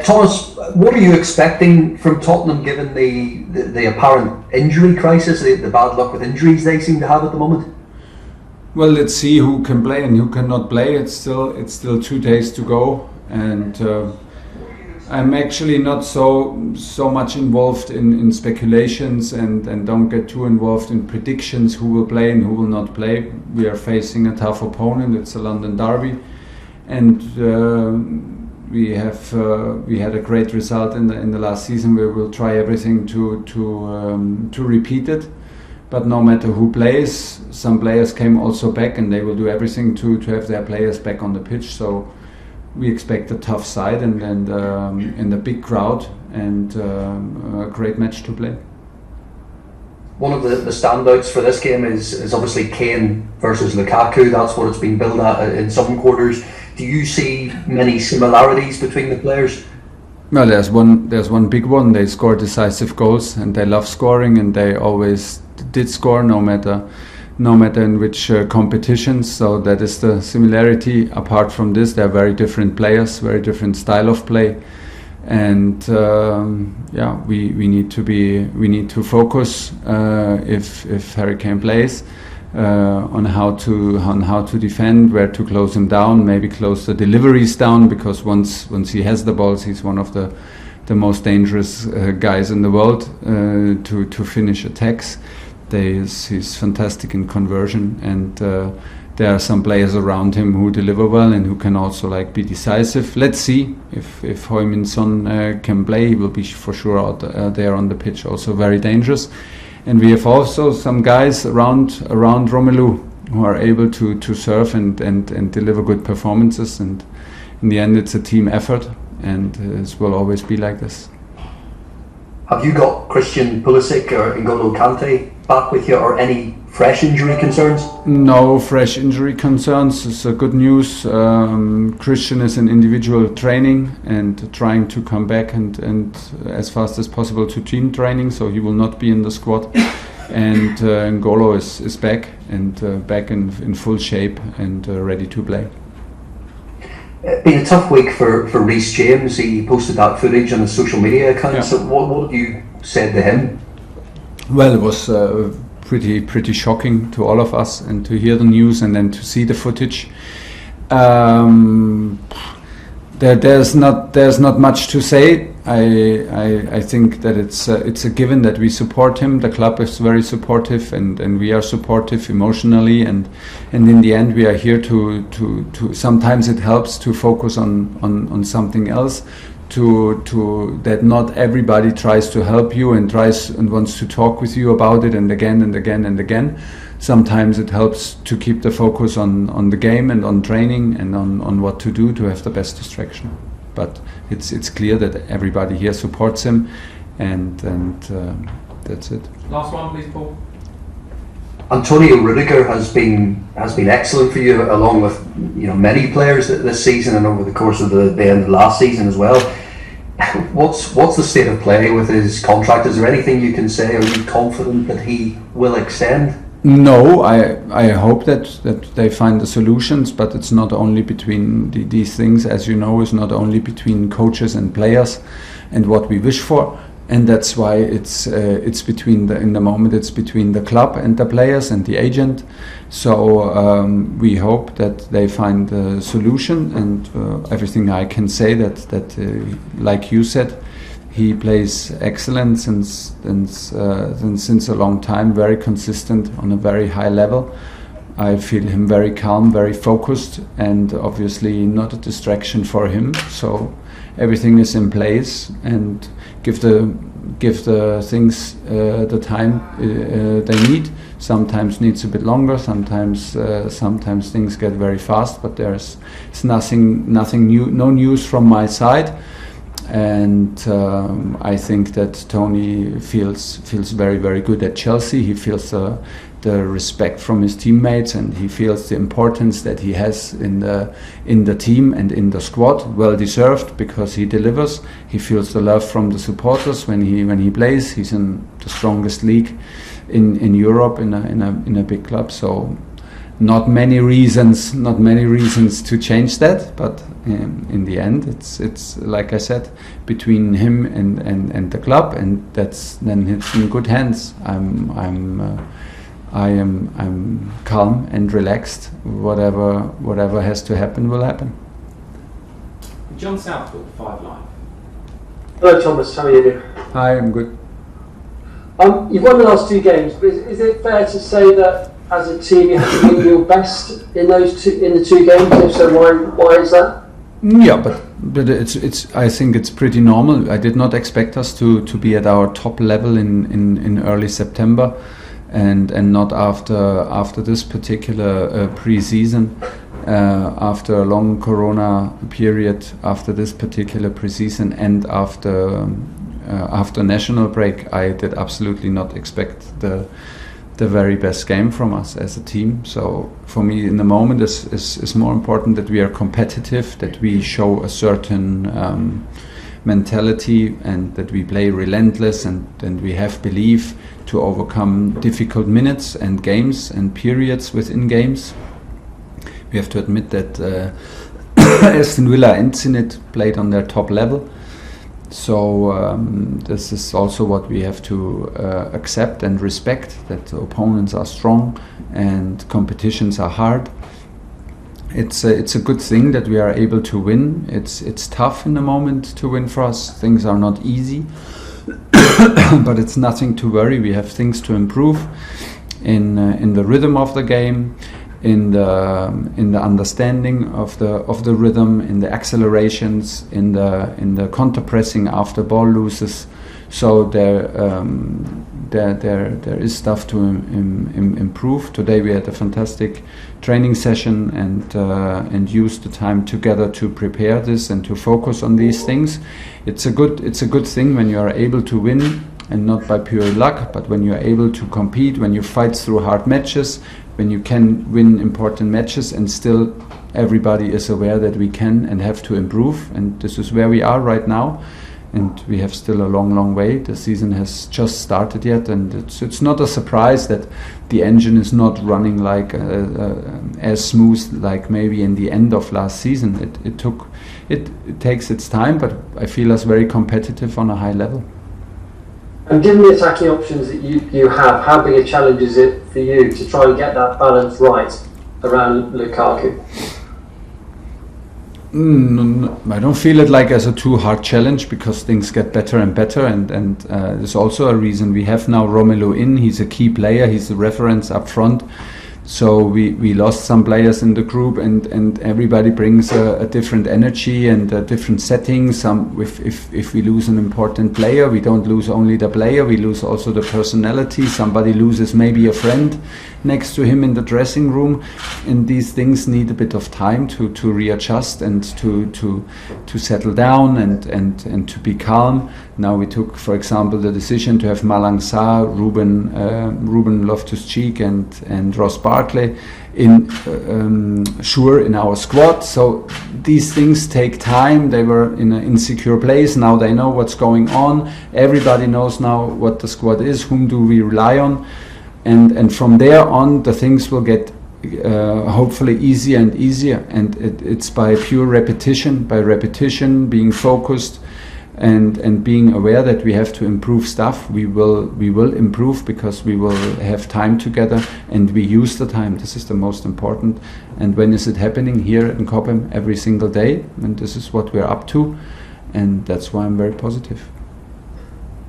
Thomas, what are you expecting from Tottenham given the apparent injury crisis, the bad luck with injuries they seem to have at the moment? Well, let's see who can play and who cannot play. It's still 2 days to go, and I'm actually not so much involved in speculations and don't get too involved in predictions who will play and who will not play. We are facing a tough opponent. It's a London derby, and we had a great result in the last season. We will try everything to repeat it. But no matter who plays, some players came also back, and they will do everything to have their players back on the pitch. So we expect a tough side and a big crowd and a great match to play. One of the standouts for this game is obviously Kane versus Lukaku. That's what it's been billed at in some quarters. Do you see many similarities between the players? Well, there's one big one. They score decisive goals, and they love scoring, and they always did score no matter in which competitions. So that is the similarity. Apart from this, they're very different players, very different style of play, and we need to focus if Harry Kane plays on how to defend, where to close him down, maybe close the deliveries down, because once he has the balls, he's one of the most dangerous guys in the world to finish attacks. He's fantastic in conversion, and there are some players around him who deliver well and who can also be decisive. Let's see if Heung-min Son can play. He will be for sure out there on the pitch, also very dangerous. And we have also some guys around Romelu who are able to serve and deliver good performances. And in the end, it's a team effort, and it will always be like this. Have you got Christian Pulisic or N'Golo Kante back with you, or any fresh injury concerns? No fresh injury concerns. It's good news. Christian is in individual training and trying to come back and as fast as possible to team training, so he will not be in the squad. And N'Golo is back and back in full shape and ready to play. It's been a tough week for Reece James. He posted that footage on his social media account. Yeah. So what have you said to him? Well, it was pretty shocking to all of us, and to hear the news and then to see the footage. There's not much to say. I think that it's a given that we support him. The club is very supportive, and we are supportive emotionally, and in the end we are here to sometimes it helps to focus on something else, to that not everybody tries to help you and wants to talk with you about it and again and again and again. Sometimes it helps to keep the focus on the game and on training and on what to do to have the best distraction. But it's clear that everybody here supports him, and that's it. Last one, please, Paul. Antonio Rudiger has been excellent for you, along with many players this season and over the course of the end of last season as well. What's the state of play with his contract? Is there anything you can say? Are you confident that he will extend? No, I hope that they find the solutions, but it's not only between these things, as you know, it's not only between coaches and players and what we wish for, and that's why it's between in the moment it's between the club and the players and the agent. So we hope that they find a solution, and everything I can say that like you said, he plays excellent since a long time, very consistent on a very high level. I feel him very calm, very focused, and obviously not a distraction for him. So everything is in place, and give the things the time they need. Sometimes needs a bit longer. Sometimes things get very fast. But it's nothing new, no news from my side. And I think that Tony feels very, very good at Chelsea. He feels the respect from his teammates, and he feels the importance that he has in the team and in the squad. Well deserved, because he delivers. He feels the love from the supporters when he plays. He's in the strongest league in Europe in a big club. So not many reasons to change that, but in the end it's like I said, between him and the club, and it's in good hands. I'm calm and relaxed. Whatever has to happen will happen. John Southwood, 5 Live. Hello Thomas, how are you? Hi, I'm good. You've won the last 2 games, but is it fair to say that as a team you have to do your best in the 2 games? If so, why is that? Yeah, but it's I think it's pretty normal. I did not expect us to be at our top level in early September, and not after this particular pre-season. After a long Corona period, after this particular pre-season, and after national break, I did absolutely not expect the very best game from us as a team. So for me, in the moment, is more important that we are competitive, that we show a certain mentality, and that we play relentless, and we have belief to overcome difficult minutes and games and periods within games. We have to admit that Aston Villa and Zenit played on their top level. So this is also what we have to accept and respect, that the opponents are strong and competitions are hard. It's a good thing that we are able to win. It's tough in the moment to win for us. Things are not easy, but it's nothing to worry. We have things to improve in the rhythm of the game, in the understanding of the rhythm, in the accelerations, in the counter pressing after ball loses. So there is stuff to improve. Today we had a fantastic training session and used the time together to prepare this and to focus on these things. It's a good thing when you are able to win, and not by pure luck, but when you are able to compete, when you fight through hard matches, when you can win important matches, and still everybody is aware that we can and have to improve. And this is where we are right now, and we have still a long way. The season has just started yet, and it's not a surprise that the engine is not running like as smooth like maybe in the end of last season. It takes its time, but I feel us very competitive on a high level. And given the attacking options that you have, how big a challenge is it for you to try and get that balance right around Lukaku? No, I don't feel it like as a too hard challenge, because things get better and better, and there's also a reason we have now Romelu in. He's a key player, he's the reference up front. So we lost some players in the group, and everybody brings a different energy and a different setting. If we lose an important player, we don't lose only the player, we lose also the personality. Somebody loses maybe a friend next to him in the dressing room, and these things need a bit of time to readjust and to settle down and to be calm. Now we took, for example, the decision to have Malang Sarr, Ruben Loftus-Cheek and Ross Barkley in our squad. So these things take time. They were in an insecure place. Now they know what's going on. Everybody knows now what the squad is. Whom do we rely on? And from there on, the things will get hopefully easier and easier. And it's by pure repetition, being focused, and being aware that we have to improve stuff. We will improve, because we will have time together, and we use the time. This is the most important. And when is it happening? Here in Cobham, every single day, and this is what we're up to, and that's why I'm very positive.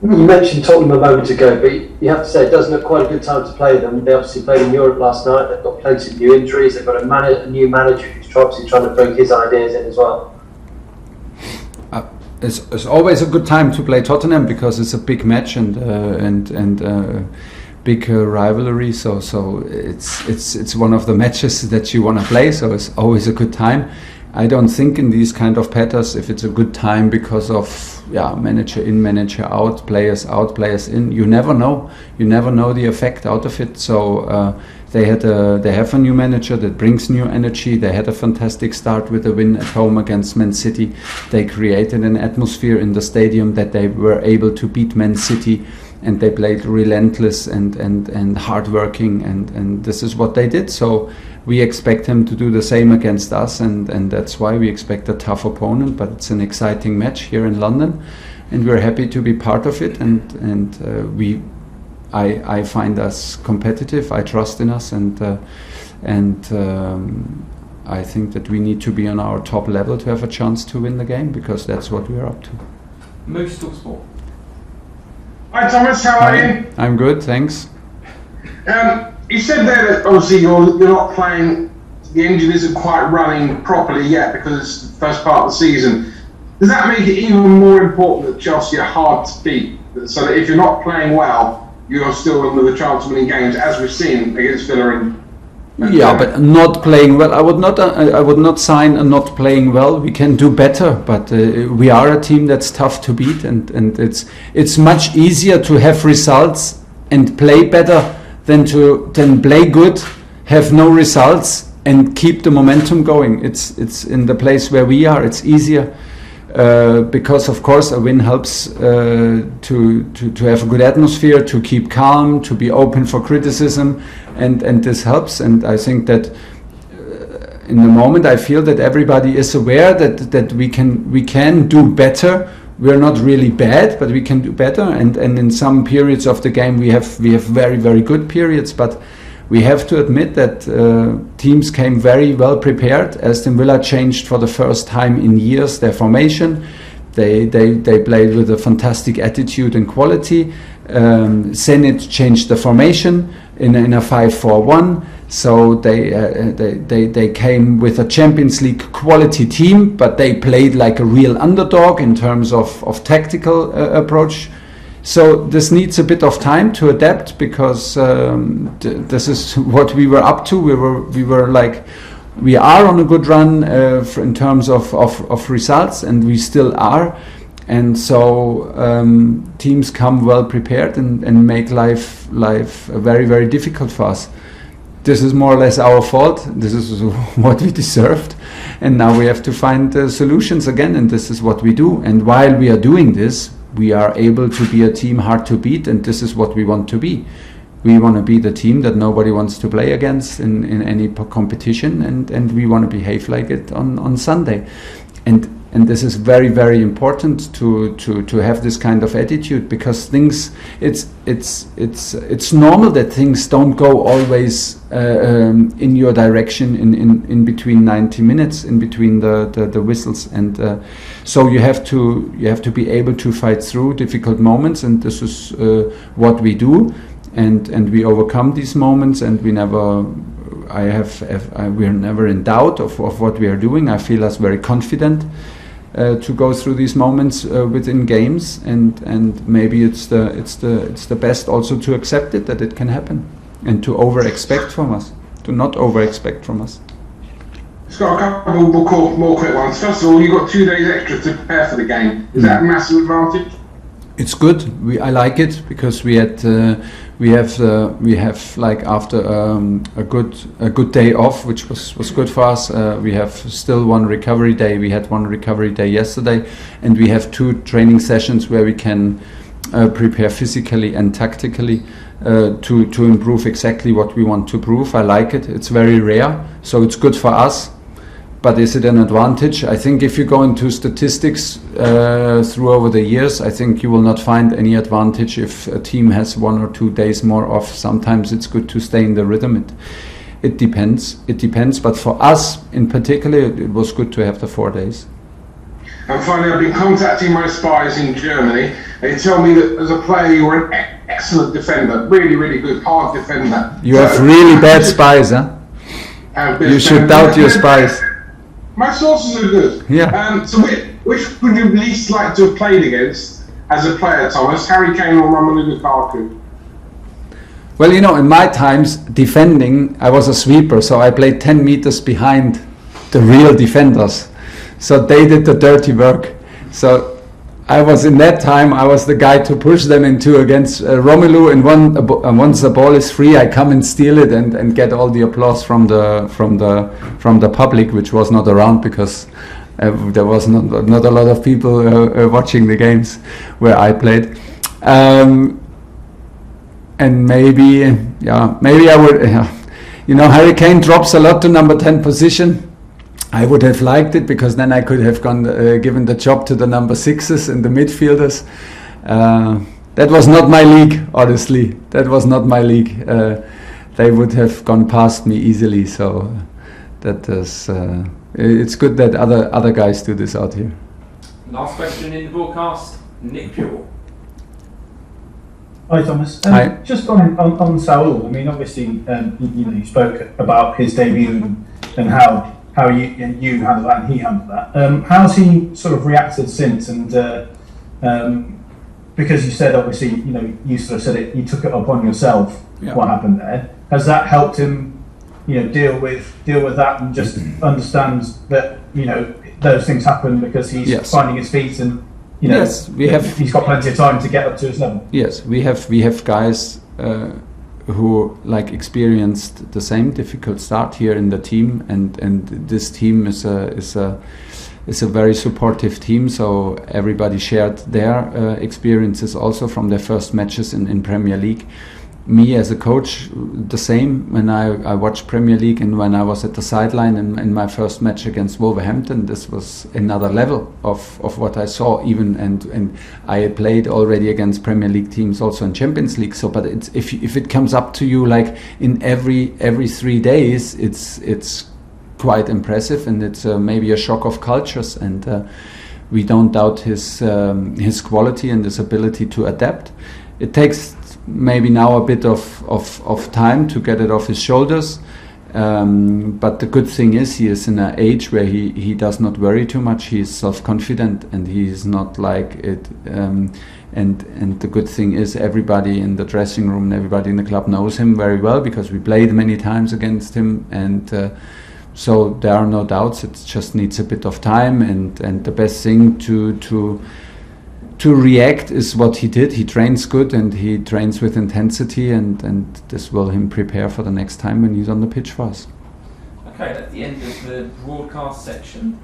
You mentioned Tottenham a moment ago, but you have to say it does look quite a good time to play them. They obviously played in Europe last night. They've got plenty of new injuries. They've got a new manager who's obviously trying to bring his ideas in as well. It's always a good time to play Tottenham, because it's a big match and big rivalry. So it's one of the matches that you want to play. So it's always a good time. I don't think in these kind of patterns if it's a good time because of manager in, manager out, players in. You never know. You never know the effect out of it. So they have a new manager that brings new energy. They had a fantastic start with a win at home against Man City. They created an atmosphere in the stadium that they were able to beat Man City, and they played relentless and hardworking, and this is what they did. So we expect him to do the same against us, and that's why we expect a tough opponent. But it's an exciting match here in London, and we're happy to be part of it. I find us competitive. I trust in us, and I think that we need to be on our top level to have a chance to win the game, because that's what we're up to. Moose Talk Sport. Hi Thomas, how are you? I'm good, thanks. You said there that obviously you're not playing, the engine isn't quite running properly yet because it's the first part of the season. Does that make it even more important that Chelsea are hard to beat? So that if you're not playing well, you're still with a chance of winning games, as we've seen against Villa and yeah, but not playing well. I would not sign a not playing well. We can do better, but we are a team that's tough to beat, and it's much easier to have results and play better than play good, have no results, and keep the momentum going. It's in the place where we are. It's easier. Because of course a win helps to have a good atmosphere, to keep calm, to be open for criticism, and this helps. And I think that in the moment I feel that everybody is aware that we can do better. We're not really bad, but we can do better. And in some periods of the game we have very, very good periods, but we have to admit that teams came very well prepared. Aston Villa changed for the first time in years their formation. They played with a fantastic attitude and quality. Zenit changed the formation in a 5-4-1. So they came with a Champions League quality team, but they played like a real underdog in terms of tactical approach. So this needs a bit of time to adapt, because this is what we were up to. We are on a good run in terms of results, and we still are. And so teams come well prepared and make life very, very difficult for us. This is more or less our fault. This is what we deserved, and now we have to find solutions again. And this is what we do. And while we are doing this, we are able to be a team hard to beat, and this is what we want to be. We want to be the team that nobody wants to play against in any competition, and we want to behave like it on Sunday. And this is very, very important to have this kind of attitude, because things it's normal that things don't go always in your direction in between 90 minutes, in between the whistles, and so you have to be able to fight through difficult moments, and this is what we do, and we overcome these moments, and we are never in doubt of what we are doing. I feel us very confident to go through these moments within games, and maybe it's the best also to accept it, that it can happen, and to not over expect from us. Just got a couple more quick ones. First of all, you got 2 days extra to prepare for the game. Is that a massive advantage? It's good. I like it, because we have like after a good day off, which was good for us. We have still one recovery day. We had one recovery day yesterday, and we have 2 training sessions where we can prepare physically and tactically to improve exactly what we want to prove. I like it. It's very rare, so it's good for us. But is it an advantage? I think if you go into statistics through over the years, I think you will not find any advantage if a team has 1 or 2 days more off. Sometimes it's good to stay in the rhythm. It depends. But for us in particular, it was good to have the 4 days. And finally, I've been contacting my spies in Germany. They tell me that as a player you were an excellent defender, really, really good, hard defender. You have really bad spies, huh? You should doubt your spies. My sources are good. Yeah. So which would you least like to have played against as a player, Thomas? Harry Kane or Romelu Lukaku? Well, in my times, defending, I was a sweeper, so I played 10 meters behind the real defenders. So they did the dirty work. So I was the guy to push them into against Romelu, and once the ball is free, I come and steal it and get all the applause from the public, which was not around, because there was not a lot of people watching the games where I played. And maybe I would. Harry Kane drops a lot to number 10 position. I would have liked it because then I could have given the job to the number 6s and the midfielders. That was not my league, honestly. That was not my league. They would have gone past me easily. So that is. It's good that other guys do this out here. Last question in the broadcast, Nick Pure. Hi Thomas. Hi. Just on Saul. I mean, obviously, you spoke about his debut and how you handled that and he handled that. How's he sort of reacted since? And because you said obviously, you sort of said it, you took it upon yourself. Yeah. What happened there? Has that helped him, deal with that and just understands that those things happen because he's finding his feet and. Yes, he's got plenty of time to get up to his level. Yes, we have guys who experienced the same difficult start here in the team, and this team is a very supportive team. So everybody shared their experiences also from their first matches in Premier League. Me as a coach, the same. When I watched Premier League and when I was at the sideline in my first match against Wolverhampton, this was another level of what I saw. Even and I played already against Premier League teams also in Champions League. So, but it's if it comes up to you in every 3 days, it's quite impressive, and it's maybe a shock of cultures. And we don't doubt his quality and his ability to adapt. It takes maybe now a bit of time to get it off his shoulders, but the good thing is he is in an age where he does not worry too much. He is self-confident and he is not like it, and the good thing is everybody in the dressing room and everybody in the club knows him very well because we played many times against him, and so there are no doubts. It just needs a bit of time, and the best thing to react is what he did. He trains good and he trains with intensity, and this will him prepare for the next time when he's on the pitch for us. Okay, at the end of the broadcast section,